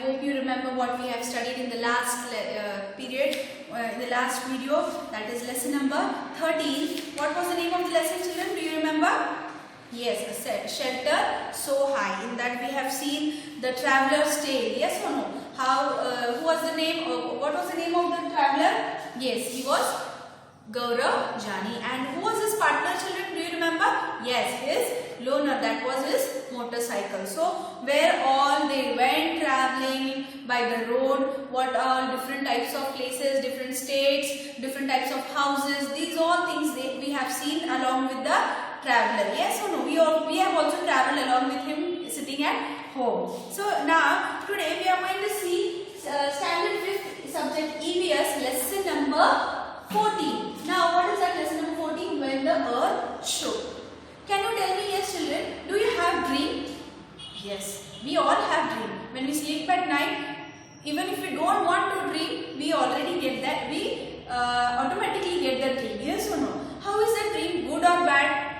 hope you remember what we have studied in the last period, in the last video, that is lesson number 13. What was the name of the lesson, children? Do you remember? Yes, a shelter so high. In that we have seen the traveler's tale. Yes or no? Who was the name? What was the name of the traveler? Yes, he was Gaurav Jani. And who was his partner, children? Do you remember? Yes, his loaner. That was his motorcycle. So where all they went traveling by the road, what all different types of places, different states, different types of houses, these all things we have seen along with the traveler. Yes or no? We have also traveled along with him sitting at home. So now today we are going to see standard 5th subject EVS lesson number 14. Now what is that lesson number 14? When the earth shook. Can you tell me, yes children, do you have dream? Yes, we all have dream. When we sleep at night, even if we don't want to dream, we already get that, we automatically get that dream. Yes or no? How is that dream, good or bad?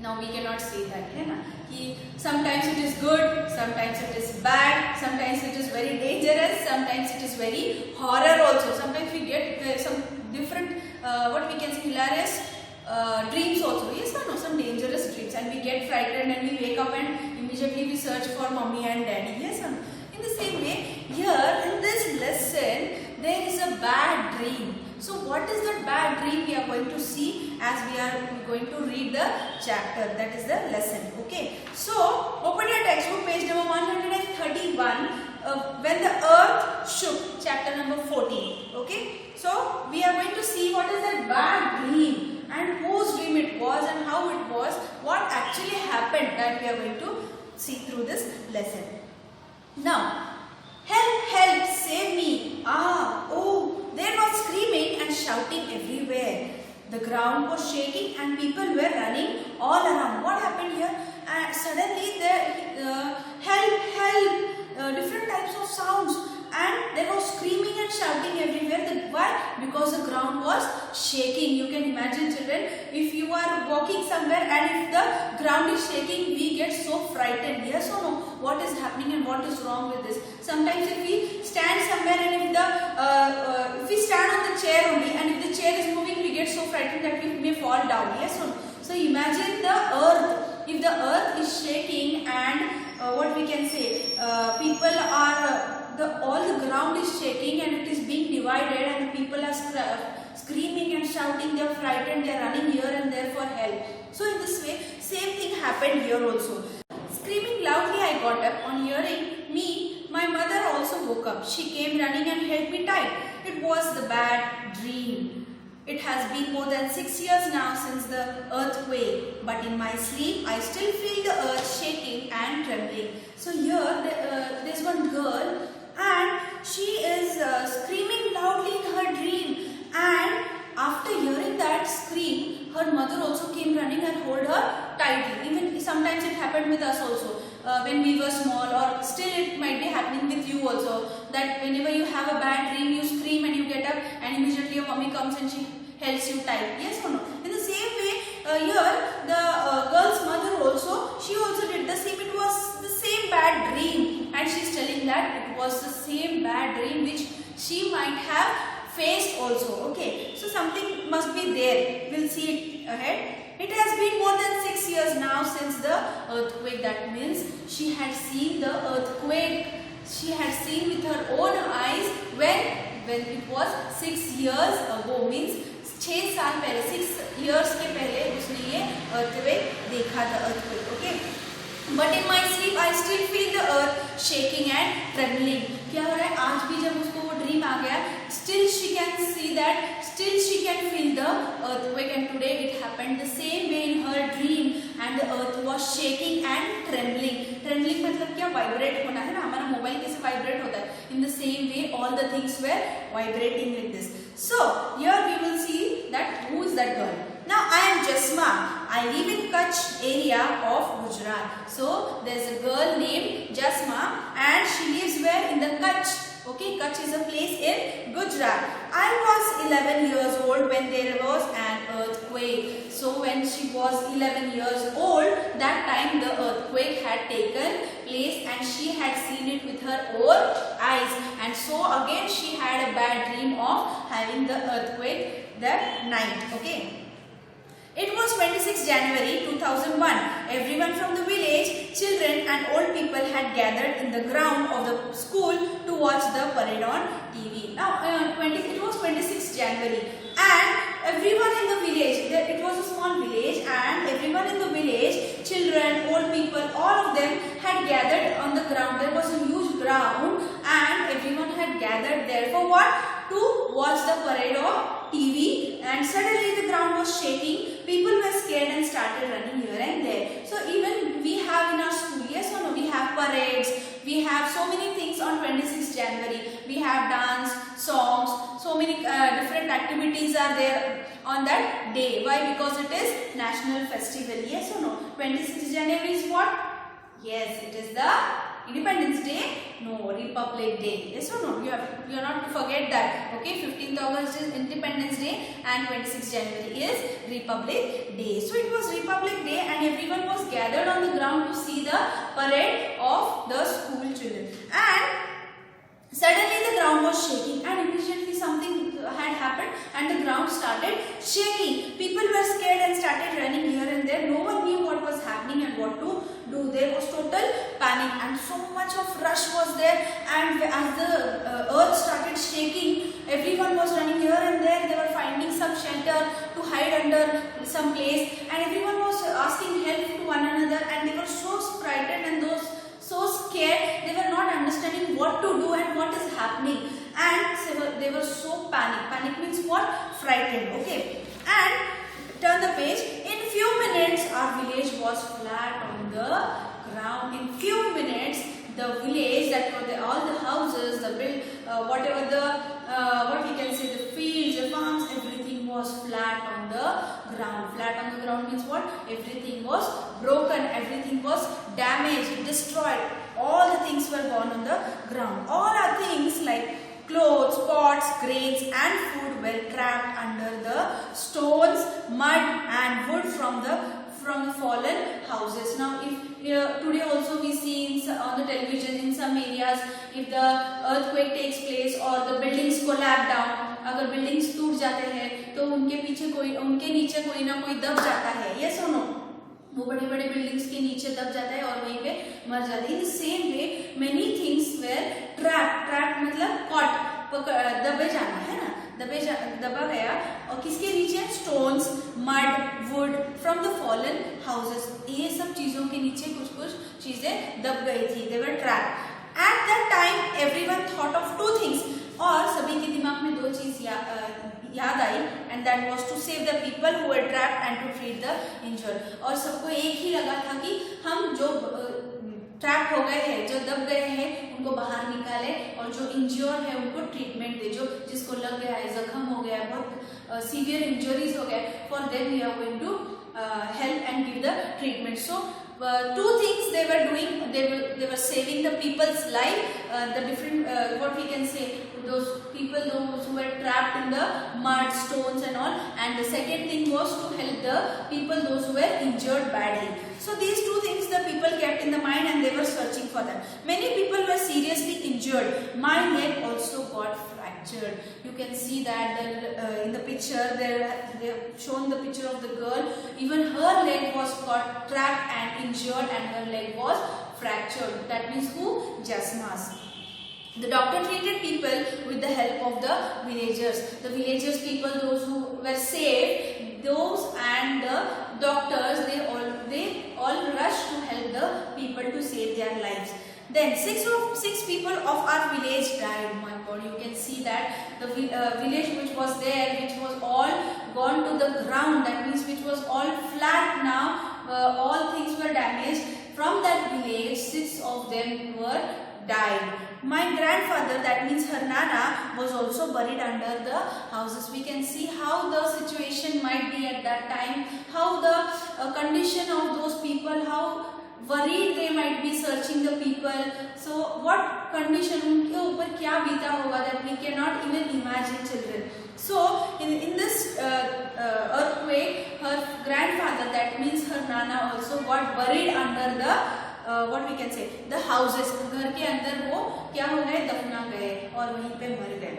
Now we cannot say that. Sometimes it is good, sometimes it is bad, sometimes it is very dangerous, sometimes it is very horror also. Sometimes we get some different, what we can say, hilarious dreams also. Yes or no? Some dangerous dreams, and we get frightened and we wake up and immediately we search for mommy and daddy. Yes or no? In the same way, here in this lesson, there is a bad dream. So what is that bad dream we are going to see as we are going to read the chapter, that is the lesson. Okay. So open your textbook, page number 131, when the earth shook, chapter number 14. Okay. So we are going to see what is that bad dream and whose dream it was and how it was, what actually happened, that we are going to see through this lesson. Now, help, help, save me. Oh, there was screaming and shouting everywhere. The ground was shaking and people were running all around. What happened here? Suddenly there, help, help, different types of sounds, and there was screaming and shouting everywhere. Why? Because the ground was shaking. You can imagine, children, if you are walking somewhere and if the ground is shaking, we get so frightened. Yes or no? What is happening and what is wrong with this? Sometimes if we stand somewhere and if we stand on the chair only, and if the chair is moving, we get so frightened that we may fall down. Yes or no? So imagine the earth. If the earth is shaking and what we can say, people are all the ground is shaking and it is being divided and people are screaming and shouting, they are frightened, they are running here and there for help. So in this way, same thing happened here also. Screaming loudly, I got up. On hearing me, my mother also woke up. She came running and held me tight. It was the bad dream. It has been more than 6 years now since the earthquake, but in my sleep I still feel the earth shaking and trembling. So here there's one girl and she is screaming loudly in her dream, and after hearing that scream, her mother also came running and hold her tightly. Even sometimes it happened with us also when we were small, or still it might be happening with you also, that whenever you have a bad dream, you scream and you get up and immediately your mommy comes and she holds you tight. Yes or no? In the same way, here the girl's mother also, she also did the same. It was the same bad dream, and she is telling that it was the same bad dream which she might have faced also. Okay, so something must be there. We'll see it ahead. It has been more than 6 years now since the earthquake. That means she had seen the earthquake. She had seen with her own eyes when it was 6 years ago. Means 6 साल पहले, 6 years के पहले उसने ये earthquake देखा था, earthquake. Okay. But in my sleep I still feel the earth shaking and trembling. क्या हो रहा है? आज भी जब उसको वो dream आ गया, still she can see that, still she can feel the earthquake, and today it happened the same way in her dream, and the earth was shaking and trembling. Trembling मतलब क्या? Vibrate होना है ना, हमारा mobile कैसे vibrate होता है? In the same way all the things were vibrating with this. So here we will see that who is that girl. Now I am Jasma. I live in Kutch area of Gujarat. So there is a girl named Jasma and she lives where? In the Kutch. Okay, Kutch is a place in Gujarat. I was 11 years old when there was an earthquake. So when she was 11 years old, that time the earthquake had taken place and she had seen it with her own eyes. And so again she had a bad dream of having the earthquake that night. Okay. It was 26 January 2001. Everyone from the village, children and old people had gathered in the ground of the school to watch the parade on TV. Now, it was 26 January and everyone in the village, it was a small village and everyone in the village, children, old people, all of them had gathered on the ground. There was a huge ground and everyone had gathered there for what? To watch the parade of TV, and suddenly the ground was shaking. People were scared and started running here and there. So even we have in our school, yes or no, we have parades, we have so many things on 26th January. We have dance, songs, so many different activities are there on that day. Why? Because it is national festival. Yes or no? 26th January is what? Yes, it is the Independence Day? No, Republic Day. Yes or no? You are not to forget that. Okay, 15th August is Independence Day and 26th January is Republic Day. So it was Republic Day and everyone was gathered on the ground to see the parade of the school children. And suddenly the ground was shaking and immediately something had happened and the ground started shaking. People were scared and started running here and there. No one knew what was happening and what to do. There was total panic and so much of rush was there, and as the earth started shaking, everyone was running here and there. They were finding some shelter to hide under some place and everyone was asking help to one another, and they were so frightened and those so scared, they were not understanding what to do and what is happening, and they were so panicked. Panic means what? Frightened. Okay, and turn the page. In few minutes our village was flat on the ground. In few minutes the village, that were all the houses, the whatever the what we can say, the fields, the farms, everything was flat on the ground. Flat on the ground means what? Everything was broken, everything was damaged, destroyed. All the things were gone on the ground. All our things like clothes, pots, grains and food were trapped under the stones, mud and wood from the fallen houses. Now if today also we see on the television in some areas, if the earthquake takes place or the buildings collapse down, अगर buildings टूट जाते हैं तो उनके नीचे कोई ना कोई दब जाता है. Yes or no? वो बड़े बड़े बिल्डिंग्स के नीचे दब जाता है और वहीं पे मर जाते हैं. In the same way many things were trapped मतलब caught, दबे जाना है ना, दबा गया. और किसके नीचे? Stones, mud, wood from the fallen houses. ये सब चीजों के नीचे कुछ चीजें दब गई थी. They were trapped. At that time everyone thought of two things. और सभी के दिमाग में दो चीज याद आई, and that was to save the people who were trapped and to treat the injured. और सबको एक ही लगा था कि हम जो ट्रैप हो गए हैं, जो दब गए हैं, उनको बाहर निकाले और जो इंज्योर है उनको ट्रीटमेंट दे. जो जिसको लग गया है, जख्म हो गया है, बहुत सीवियर इंजरीज हो गए, for them we are going to help and give the treatment. So two things they were doing. They were saving the people's life, the different what we can say, those people those who were trapped in the mud, stones and all, and the second thing was to help the people those who were injured badly. So these two things the people kept in the mind and they were searching for them. Many people were seriously injured. My leg also got fractured. You can see that in the picture they have shown the picture of the girl. Even her leg was got trapped and injured and her leg was fractured. That means who? Jasmas. The doctor treated people with the help of the villagers. The villagers people, those who were saved, those and the doctors, they all rushed to help the people to save their lives. Then six people of our village died. My God, you can see that the village which was there, which was all gone to the ground, that means which was all flat now, all things were damaged. From that village, 6 of them were died. My grandfather, that means her nana, was also buried under the houses. We can see how the situation might be at that time, how the condition of those people, how worried, they might be searching the people. So what condition उनके ऊपर क्या बीता होगा, that we cannot even imagine, children. So in this earthquake, her grandfather, that means her nana, also got buried under the what we can say, the houses. घर के अंदर वो क्या हो गए, दफना गए और वहीं पे मर गए.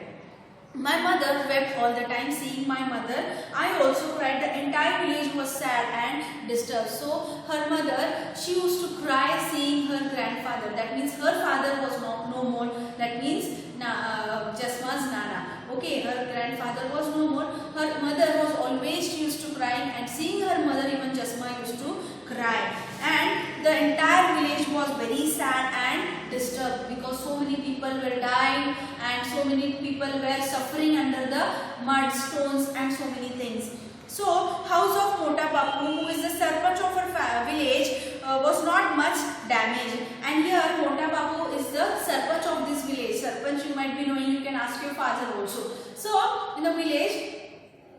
My mother wept all the time seeing my mother. I also cried. The entire village was sad and disturbed. So her mother, she used to cry seeing her grandfather. That means her father was no more. That means Jasma's nana. Okay, her grandfather was no more. Her mother was always, she used to cry, and seeing her mother, even Jasma used to cry. And the entire village was very sad and disturbed because so many people were dying and so many people were suffering under the mud, stones and so many things. So house of Mota Bapu, who is the sarpanch of her village, was not much damaged. And here Mota Bapu is the sarpanch of this village. Sarpanch you might be knowing, you can ask your father also. So in the village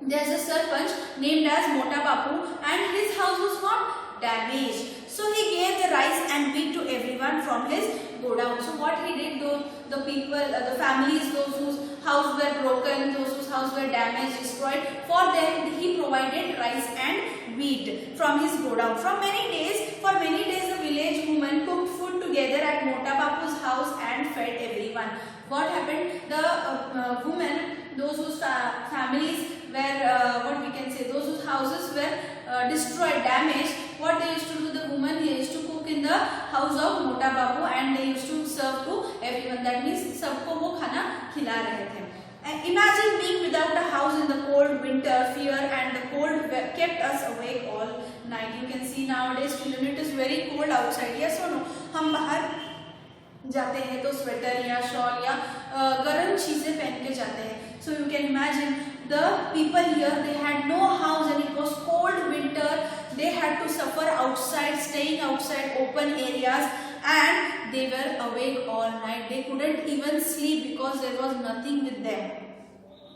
there is a sarpanch named as Mota Bapu, and his house was not damaged. So he gave the rice and wheat to everyone from his godown. So what he did, the people, the families, those whose house were broken, those whose house were damaged, destroyed, for them he provided rice and wheat from his godown. For many days the village women cooked food together at Mota Bapu's house and fed everyone. What happened? The women, those whose families were what we can say, those whose houses were destroyed, damaged, what they used to do, the women, they used to cook in the house of Mota Bapu and they used to serve to everyone. That means सबको वो खाना खिला रहे थे. And imagine being without a house in the cold winter. Fear and the cold kept us awake all night. You can see nowadays, children, it is very cold outside. Yes or no? हम बाहर जाते हैं तो sweater या shawl या गर्म चीजें पहन के जाते हैं. So you can imagine the people here, they had no house and it was cold winter. They had to suffer outside, staying outside open areas, and they were awake all night. They couldn't even sleep because there was nothing with them.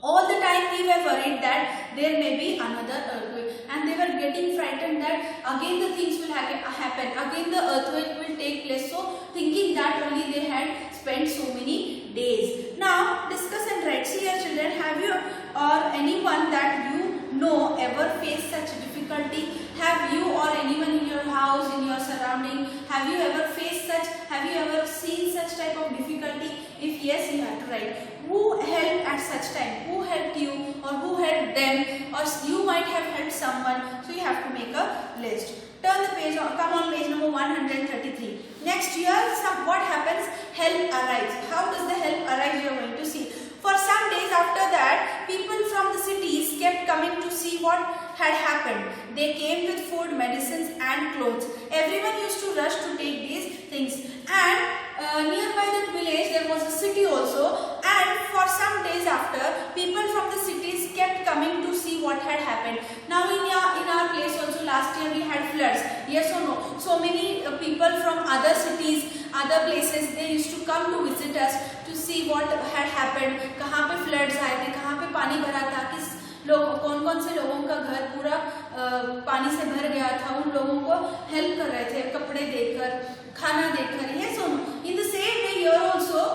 All the time we were worried that there may be another earthquake, and they were getting frightened that again the things will happen, again the earthquake will take place. So thinking that only they had spent so many days. Now discuss and write. See here, children, have you or anyone that you know ever faced such difficulty? Have you or anyone in your house, in your surrounding, have you ever faced such, have you ever seen such type of difficulty? If yes, you have to write. Who helped at such time? Who helped you or who helped them? Or you might have helped someone. So you have to make a list. Turn the page, come on page number 133. Next year, what happens? Help arrives. How does the help arrive? You are going to see. For some days after that, people from the cities kept coming to see what had happened. They came with food, medicines and clothes. Everyone used to rush to take these things. And nearby that village there was a city also, and for some days after, people from the cities kept coming to see what had happened. Now in our place also last year we had floods. Yes or no? So many people from other cities, other places, they used to come to visit us to see what had happened. कहाँ पे floods आए थे, कहाँ पे पानी भरा था, किस लोग, कौन-कौन से लोगों का घर पूरा पानी से भर गया था, उन लोगों को हेल्प कर रहे थे, कपड़े देकर, खाना देकर. Yes or no? In the same way here also,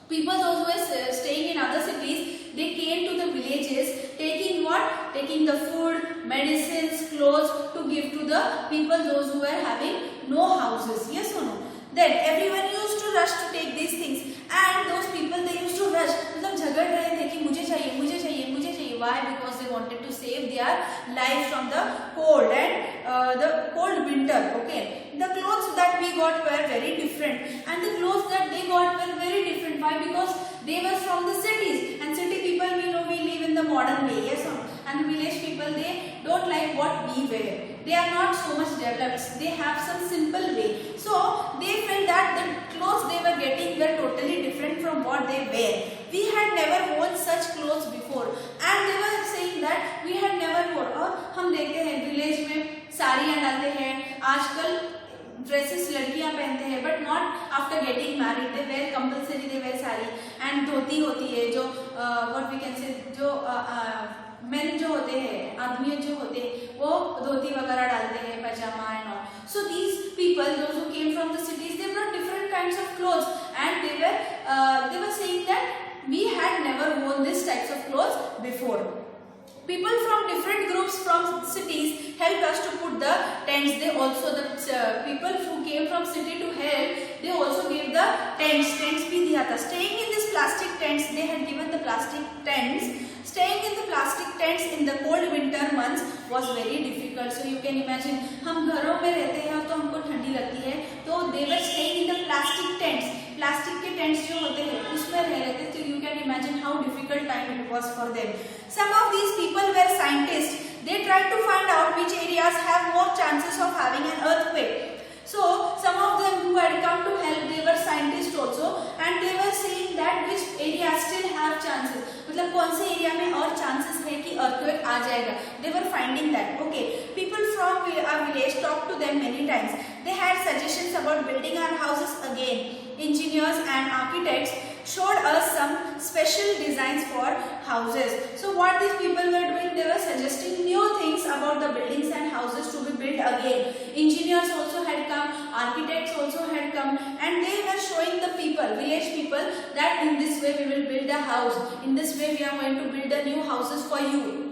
people those who were staying in other cities, they came to the villages taking what? Taking the food, medicines, clothes to give to the people those who were having no houses. Yes or no? Then everyone used to rush to take these things, and those people they used to rush. मतलब झगड़ रहे थे कि मुझे चाहिए, मुझे चाहिए, मुझे चाहिए. Why? Because they wanted to save their lives from the cold and the cold winter. Okay. The clothes that we got were very different, and the clothes that they got were very different. Why? Because they were from the cities, and city people, we know, we live in the modern way. Yes or no? And village people, they don't like what we wear. They are not so much developed. They have some simple way. So they felt that the clothes they were getting were totally different from what they wear. We had never worn such clothes before, and they were saying that we had never worn. और हम देखते हैं village में साड़ियाँ डालते हैं, आजकल dresses लड़कियां पहनते हैं, but not after getting married. They wear compulsory, they wear sari, and dhoti होती है जो व्हाट वी कैन से, जो मेन जो होते हैं, आदमी जो होते हैं, वो धोती वगैरह डालते हैं, pyjama and all. So these people, those who came from the cities, they brought different kinds of clothes, and they were saying that we had never worn these types of clothes before. People from different groups from cities helped us to put the tents. They also, the people who came from city to help, they also gave the tents. Tents bhi diya tha. Staying in these plastic tents, they had given the plastic tents. Staying in the plastic tents in the cold winter months was very difficult. So you can imagine, हम घरों में रहते हैं तो हमको ठंडी लगती है, तो they were staying in the plastic tents. Plastic के टेंट्स जो होते हैं उसमें रह रहे थे, तो you can imagine how difficult time it was for them. Some of these people were scientists. They tried to find out which areas have more chances of having an earthquake. So some of them who had come to help, they were scientists also, and they were saying that which areas still have chances. मतलब कौन से area में और chances है कि earthquake आ जाएगा. They were finding that. Okay, people from our village talked to them many times. They had suggestions about building our houses again. Engineers and architects showed us some special designs for houses. So what these people were doing, they were suggesting new things about the buildings and houses to be built again. Engineers also had come, architects also had come, and they were showing the people, village people, that in this way we will build a house. In this way we are going to build a new houses for you.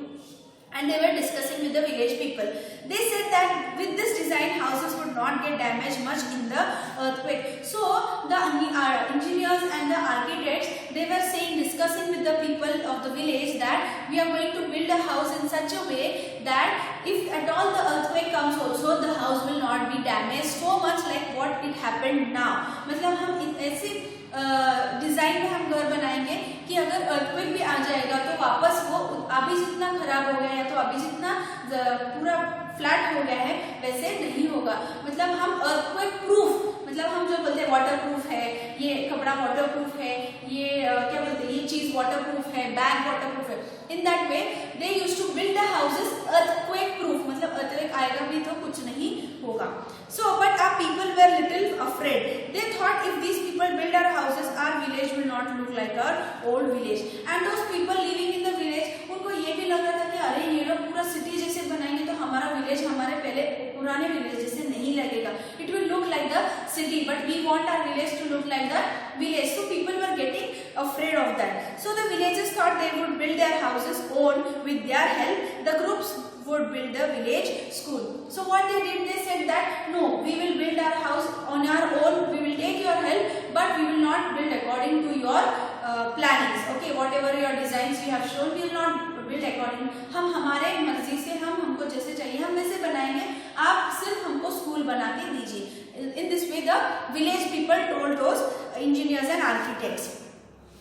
And they were discussing with the village people. They said that with this design, houses would not get damaged much in the earthquake. So the engineers and the architects, they were saying, discussing with the people of the village, that we are going to build a house in such a way that if at all the earthquake comes also, the house will not be damaged so much like what it happened now. मतलब हम ऐसे design में हम घर बनाएंगे कि अगर earthquake भी आ जाएगा तो वापस वो अभी जितना खराब हो गया है, तो अभी जितना पूरा फ्लैट हो गया है वैसे नहीं होगा. मतलब हम अर्थक्वेक प्रूफ, मतलब हम जो बोलते हैं वाटर प्रूफ है, ये कपड़ा वाटर प्रूफ है, ये क्या बोलते हैं, ये चीज वाटर प्रूफ है, बैग वाटर प्रूफ है. In that way they used to build the houses earthquake proof, मतलब अर्थक्वेक आएगा भी तो कुछ नहीं होगा. So but our people were little afraid. They thought if these people build our houses, our village will not look like our old village. And those people living in the village, उनको ये भी लग रहा था कि अरे ये लोग पूरा सिटी जैसे बनाएंगे तो हमारा विलेज हमारे पहले पुराने विलेज जैसे नहीं लगेगा. It will look like the city, but we want our village to look like the village. So people were getting afraid of that. So the villagers thought they would build their houses own with their help. The groups would build the village school. So what they did, they said that no, we will build our house on our own, we will take your help, but we will not build according to your plannings. Okay, whatever your designs you have shown, we will not build according. हम हमारे मर्जी से, हमको जैसे चाहिए हम वैसे बनाएंगे, आप सिर्फ हमको स्कूल बना के दीजिए. In this way the village people told those engineers and architects.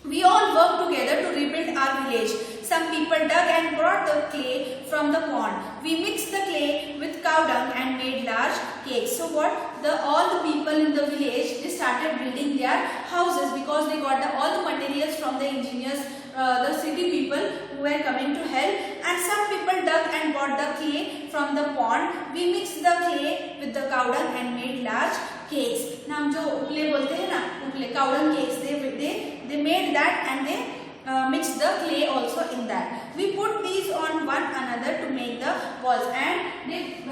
We all worked together to rebuild our village. Some people dug and brought the clay from the pond. We mixed the clay with cow dung and made large cakes. So what? All the people in the village, they started building their houses because they got all the materials from the engineers, the city people who were coming to help. And some people dug and brought the clay from the pond. We mixed the clay with the cow dung and made large cakes. ना हम जो उपले बोलते हैं ना, उपले cow dung cakes, they made that and they mixed the clay also in that. We put these on one another to make the walls, and they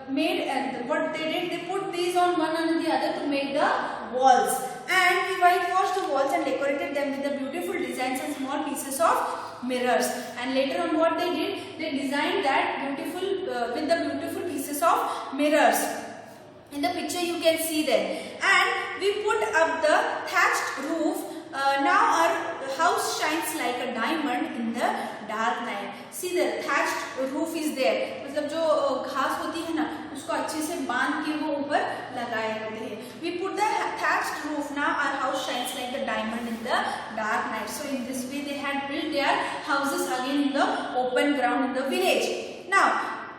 made what they did, they put these on one another the other to make the walls, and we whitewashed the walls and decorated them with the beautiful designs and small pieces of mirrors. And later on what they did, they designed that beautiful with the beautiful pieces of mirrors. In the picture you can see there, and we put up the thatched roof. Now our house shines like a diamond in the dark night. See the thatched roof is there. मतलब जो घास होती है ना, उसको अच्छे से बांध के वो ऊपर लगाए होते हैं. We put the thatched roof. Now our house shines like a diamond in the dark night. So in this way they had built their houses again in the open ground in the village. Now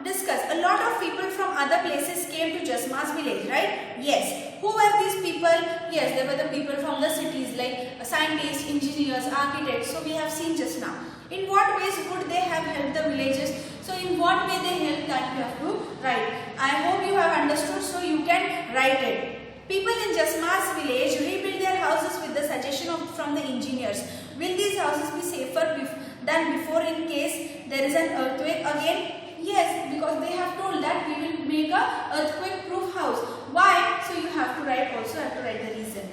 discuss. A lot of people from other places came to Jasma's village, right? Yes. Who were these people? Yes, they were the people from the cities like scientists, engineers, architects. So we have seen just now. In what ways would they have helped the villagers? So in what way they helped, that you have to write. I hope you have understood, so you can write it. People in Jasma's village rebuilt their houses with the suggestion from the engineers. Will these houses be safer than before in case there is an earthquake again? Yes, because they have told that we will make a earthquake proof house. Why? So you have to write the reason.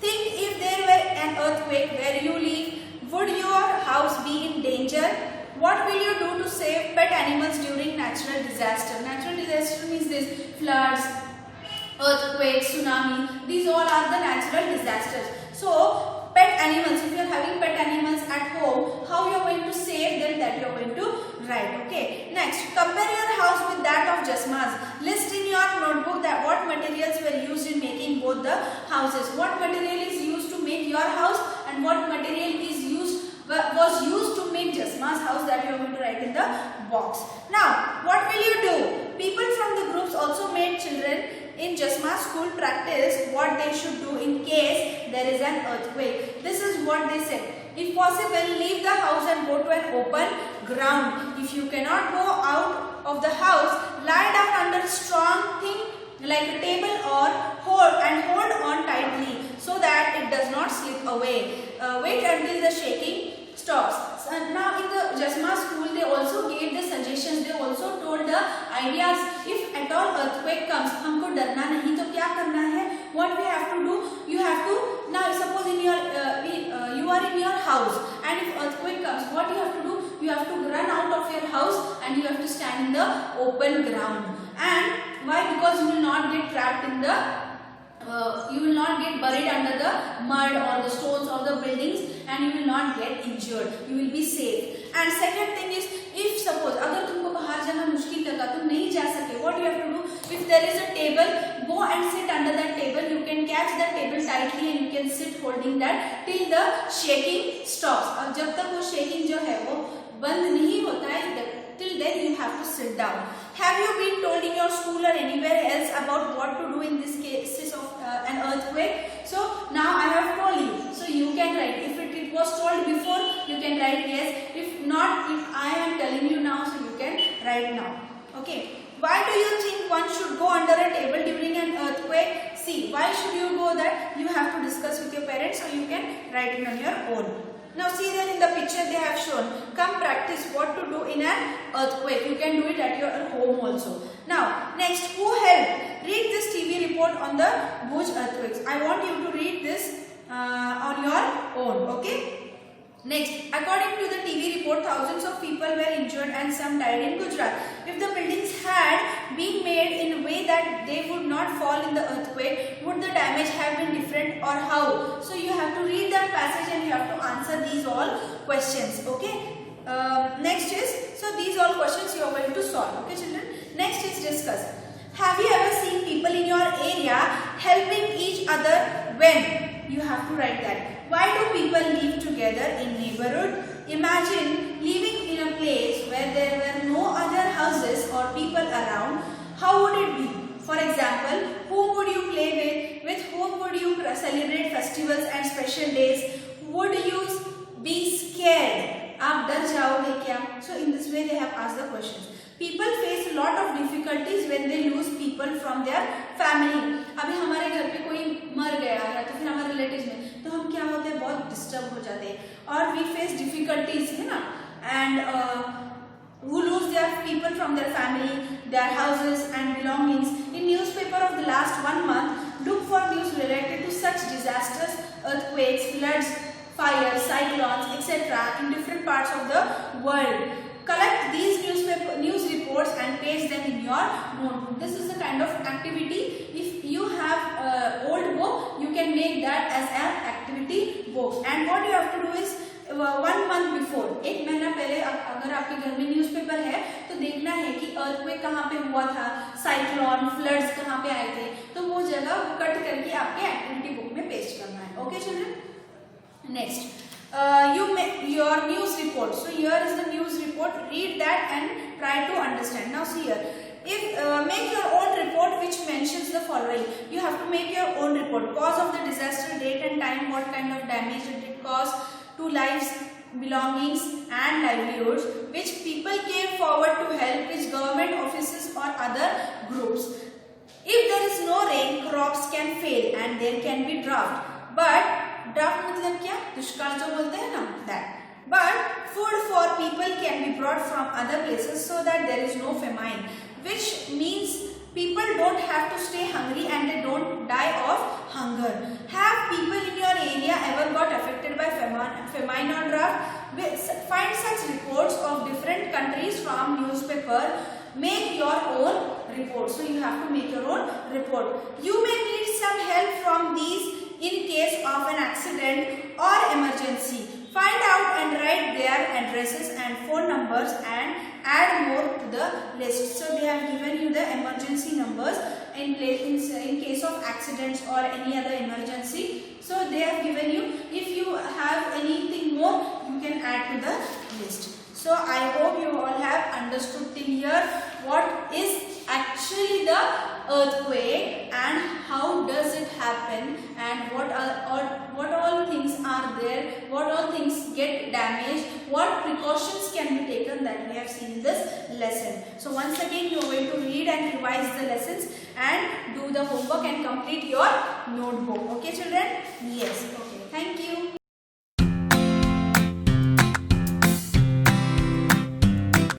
Think if there were an earthquake where you live, would your house be in danger? What will you do to save pet animals during natural disaster? Natural disaster means this: floods, earthquakes, tsunami. These all are the natural disasters. So pet animals, if you are having pet animals at home, how you are going to save them, that you are going to write. Okay. Next, compare your house with that of Jasma's. List in your notebook that what materials were used in making both the houses. What material is used to make your house and what material was used to make Jasma's house, that you are going to write in the box. Now, what will you do? People from the groups also made children in Jasma's school practice what they should do in case there is an earthquake. This is what they said. If possible, leave the house and go to an open ground. If you cannot go out of the house, lie down under a strong thing like a table or hold on tightly so that it does not slip away. Wait until the shaking stops. Now in the Jasma school, they also gave the suggestions. They also told the ideas. If at all earthquake comes, हमको डरना नहीं, तो क्या करना है? What we have to do? You have to, now suppose in your you are in your house and if earthquake comes, what you have to do? You have to run out of your house and you have to stand in the open ground. And why? Because you will not get trapped in the you will not get buried under the mud or the stones or the buildings and you will not get injured. You will be safe. And second thing is, if suppose अगर तुमको बाहर जाना मुश्किल लगा, तुम नहीं जा सके, what you have to do? If there is a table, go and sit under that table. You can catch that table tightly and you can sit holding that till the shaking stops. और जब तक वो shaking जो है वो बंद नहीं होता है, till then you have to sit down. Have you been told in your school or anywhere else about what to do in this cases of an earthquake? So now I have told you. So you can write. If it was told before, you can write yes. If not, if I am telling you now, so you can write now. Okay. Why do you think one should go under a table during an earthquake? See, why should you go there? You have to discuss with your parents, so you can write it on your own. Now see there in the picture they have shown. Come practice what to do in an earthquake. You can do it at your home also. Now next, who helped? Read this TV report on the Bhuj earthquakes. I want you to read this on your own. Okay. Next, according to the TV report, thousands of people were injured and some died in Gujarat. If the buildings had been made in a way that they would not fall in the earthquake, would the damage have been different or how? So you have to read that passage and you have to answer these all questions. Okay. Next is, so these all questions you are going to solve. Okay, children. Next is discuss. Have you ever seen people in your area helping each other when? You have to write that. Why do people live together in neighborhood? Imagine living in a place where there were no other houses or people around. How would it be? For example, whom would you play with? With whom would you celebrate festivals and special days? Would you be scared? आप डर जाओगे क्या? So in this way they have asked the questions. People face a lot of difficulties when they lose people from their family. अभी हमारे घर पे कोई मर गया या तो फिर हमारे रिलेटिव्स में, तो हम क्या होते हैं, बहुत डिस्टर्ब हो जाते हैं और we face difficulties, है ना, and who lose their people from their family, their houses and belongings. In newspaper of the last 1 month, look for news related to such disasters, earthquakes, floods, fires, cyclones, etc. in different parts of the world. Collect these news reports and paste them in your notebook. This is the kind of activity. If you have old book, you can make that as an activity book. And what you have to do is 1 month before, एक महीना पहले अगर आपके घर में newspaper है तो देखना है कि earthquake कहाँ पे हुआ था, cyclone, floods कहाँ पे आए थे, तो वो जगह कट करके आपके activity book में पेस्ट करना है. Okay children? Next. You make your news report. So here is the news report. Read that and try to understand. Now see here. If make your own report which mentions the following. You have to make your own report. Cause of the disaster, date and time, what kind of damage did it cause to lives, belongings and livelihoods, which people came forward to help, which government offices or other groups. If there is no rain, crops can fail and there can be drought. But draft मतलब क्या, दुष्काल जो बोलते हैं ना, that But food for people can be brought from other places so that there is no famine, which means people don't have to stay hungry and they don't die of hunger. Have people in your area ever got affected by famine or drought? Find such reports of different countries from newspaper. Make your own report. So you have to make your own report. You may need some help from these in case of an accident or emergency. Find out and write their addresses and phone numbers and add more to the list. So they have given you the emergency numbers in case of accidents or any other emergency. So they have given you. If you have anything more, you can add to the list. So I hope you all have understood till here what is actually the earthquake and how does it happen and what all things are there, what all things get damaged, what precautions can be taken, that we have seen in this lesson. So once again you are going to read and revise the lessons and do the homework and complete your notebook. Okay children? Yes. Okay. Thank you.